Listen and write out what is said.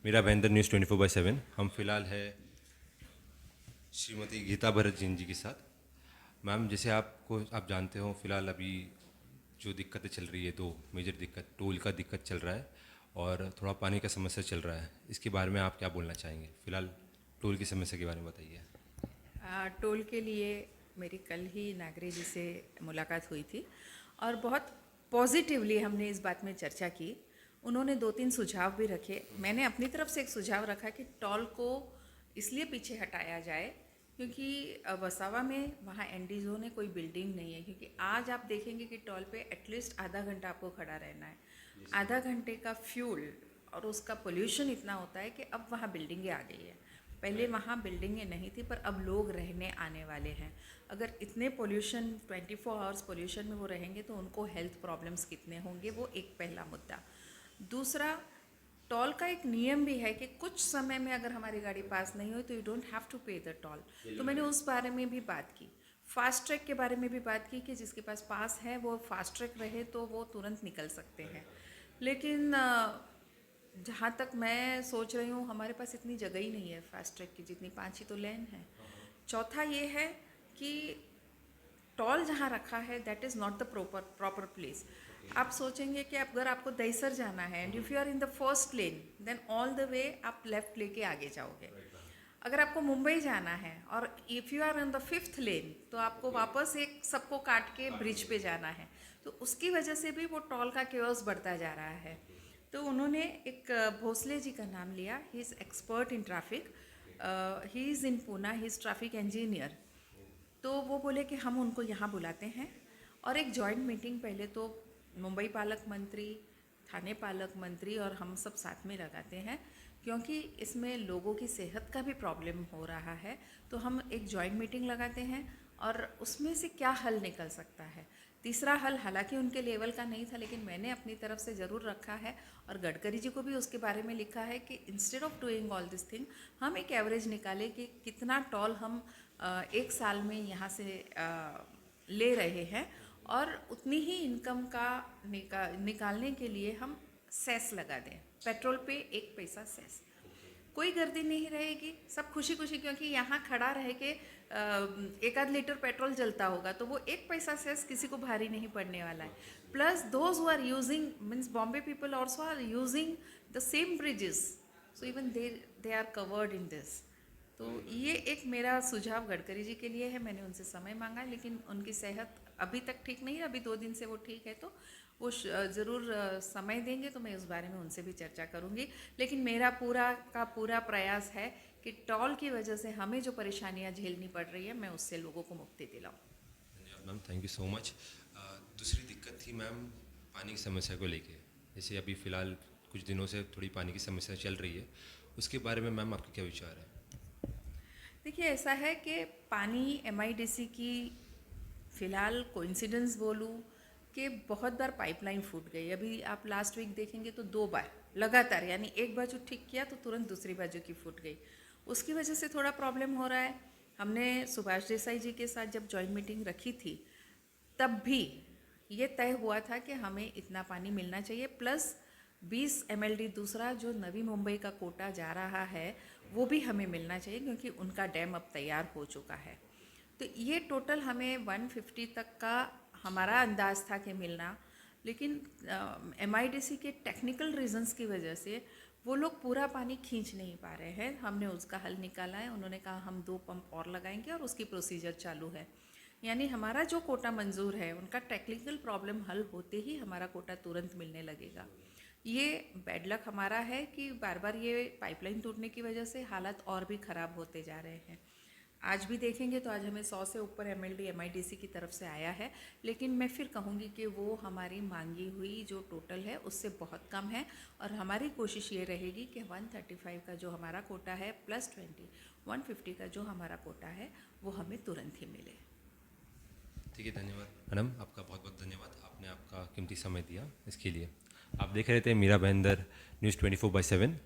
मेरा भाईंदर न्यूज़ 24/7। हम फिलहाल है श्रीमती गीता भरत जैन जी के साथ। मैम, जैसे आप जानते हो, फिलहाल अभी जो दिक्कतें चल रही है, दो मेजर दिक्कत, टोल का दिक्कत चल रहा है और थोड़ा पानी का समस्या चल रहा है। इसके बारे में आप क्या बोलना चाहेंगे? फिलहाल टोल की समस्या के बारे में बताइए। टोल के लिए मेरी कल ही नागरी जी से मुलाकात हुई थी और बहुत पॉजिटिवली हमने इस बात में चर्चा की। उन्होंने 2-3 सुझाव भी रखे। मैंने अपनी तरफ से एक सुझाव रखा कि टोल को इसलिए पीछे हटाया जाए क्योंकि वसावा में वहाँ एनडीजो ने कोई बिल्डिंग नहीं है, क्योंकि आज आप देखेंगे कि टोल पे एटलीस्ट आधा घंटा आपको खड़ा रहना है। आधा घंटे का फ्यूल और उसका पोल्यूशन इतना होता है कि अब वहाँ बिल्डिंगें आ गई है। पहले वहाँ बिल्डिंगें नहीं थी, पर अब लोग रहने आने वाले हैं। अगर इतने पोल्यूशन 24 आवर्स पोल्यूशन में वो रहेंगे तो उनको हेल्थ प्रॉब्लम्स कितने होंगे, वो एक पहला मुद्दा। दूसरा, टोल का एक नियम भी है कि कुछ समय में अगर हमारी गाड़ी पास नहीं हुई तो यू डोंट हैव टू पे द टोल। तो मैंने उस बारे में भी बात की। फास्ट ट्रैक के बारे में भी बात की कि जिसके पास पास है वो फास्ट ट्रैक रहे तो वो तुरंत निकल सकते हैं। लेकिन जहाँ तक मैं सोच रही हूँ, हमारे पास इतनी जगह ही नहीं है फास्ट ट्रैक की, जितनी 5 ही तो लेन है। चौथा ये है कि टॉल जहाँ रखा है that is not the proper place. आप सोचेंगे कि अगर आपको दहीसर जाना है and if you are in the first lane then all the way आप लेफ्ट लेके आगे जाओगे। अगर आपको मुंबई जाना है और if you are in the 5th lane तो आपको वापस एक सबको काट के ब्रिज पे जाना है। तो उसकी वजह से भी वो टॉल का केओस बढ़ता जा रहा है। तो उन्होंने एक भोसले जी का नाम लिया। He is expert in traffic, he is in Poona, he is traffic engineer. तो वो बोले कि हम उनको यहाँ बुलाते हैं और एक जॉइंट मीटिंग पहले तो मुंबई पालक मंत्री, थाने पालक मंत्री और हम सब साथ में लगाते हैं, क्योंकि इसमें लोगों की सेहत का भी प्रॉब्लम हो रहा है। तो हम एक जॉइंट मीटिंग लगाते हैं और उसमें से क्या हल निकल सकता है। तीसरा हल हालांकि उनके लेवल का नहीं था, लेकिन मैंने अपनी तरफ से ज़रूर रखा है और गडकरी जी को भी उसके बारे में लिखा है कि instead of doing all this thing हम एक एवरेज निकालें कि कितना टॉल हम एक साल में यहाँ से ले रहे हैं और उतनी ही इनकम का निकालने के लिए हम सेस लगा दें। पेट्रोल पे 1 पैसा सेस, कोई गर्दी नहीं रहेगी, सब खुशी खुशी, क्योंकि यहाँ खड़ा रह के 1 आध लीटर पेट्रोल जलता होगा तो वो 1 पैसा सेस किसी को भारी नहीं पड़ने वाला है। Plus those who are using means Bombay people also are using the same bridges, so even they are covered in this. तो ये एक मेरा सुझाव गडकरी जी के लिए है। मैंने उनसे समय मांगा, लेकिन उनकी सेहत अभी तक ठीक नहीं है। अभी 2 दिन से वो ठीक है, तो वो ज़रूर समय देंगे तो मैं उस बारे में उनसे भी चर्चा करूँगी। लेकिन मेरा पूरा का पूरा प्रयास है कि टॉल की वजह से हमें जो परेशानियाँ झेलनी पड़ रही है, मैं उससे लोगों को मुक्ति दिलाऊँ। धन्यवाद ma'am, thank you so much. दूसरी दिक्कत थी मैम, पानी की समस्या को लेके। जैसे अभी फ़िलहाल कुछ दिनों से थोड़ी पानी की समस्या चल रही है, उसके बारे में मैम आपके क्या विचार है? देखिए, ऐसा है कि पानी एमआईडीसी की फ़िलहाल कोइंसिडेंस बोलूँ कि बहुत बार पाइपलाइन फूट गई। अभी आप लास्ट वीक देखेंगे तो 2 बार लगातार, यानी एक बाजू ठीक किया तो तुरंत दूसरी बाजू की फूट गई। उसकी वजह से थोड़ा प्रॉब्लम हो रहा है। हमने सुभाष देसाई जी के साथ जब जॉइंट मीटिंग रखी थी तब भी ये तय हुआ था कि हमें इतना पानी मिलना चाहिए, प्लस 20 एमएलडी दूसरा जो नवी मुंबई का कोटा जा रहा है वो भी हमें मिलना चाहिए, क्योंकि उनका डैम अब तैयार हो चुका है। तो ये टोटल हमें 150 तक का हमारा अंदाज़ था कि मिलना। लेकिन एमआईडीसी के टेक्निकल रीजंस की वजह से वो लोग पूरा पानी खींच नहीं पा रहे हैं। हमने उसका हल निकाला है। उन्होंने कहा हम 2 पंप और लगाएंगे और उसकी प्रोसीजर चालू है। यानी हमारा जो कोटा मंजूर है, उनका टेक्निकल प्रॉब्लम हल होते ही हमारा कोटा तुरंत मिलने लगेगा। ये बैड लक हमारा है कि बार बार ये पाइपलाइन टूटने की वजह से हालात और भी ख़राब होते जा रहे हैं। आज भी देखेंगे तो आज हमें 100 से ऊपर एमएलडी एमआईडीसी की तरफ से आया है, लेकिन मैं फिर कहूँगी कि वो हमारी मांगी हुई जो टोटल है उससे बहुत कम है। और हमारी कोशिश ये रहेगी कि 135 का जो हमारा कोटा है प्लस 20 150 का जो हमारा कोटा है वो हमें तुरंत ही मिले। ठीक है, धन्यवाद मैडम, आपका बहुत बहुत धन्यवाद। आपने आपका कीमती समय दिया इसके लिए। आप देख रहे थे मीरा भाईंदर न्यूज़ 24/7।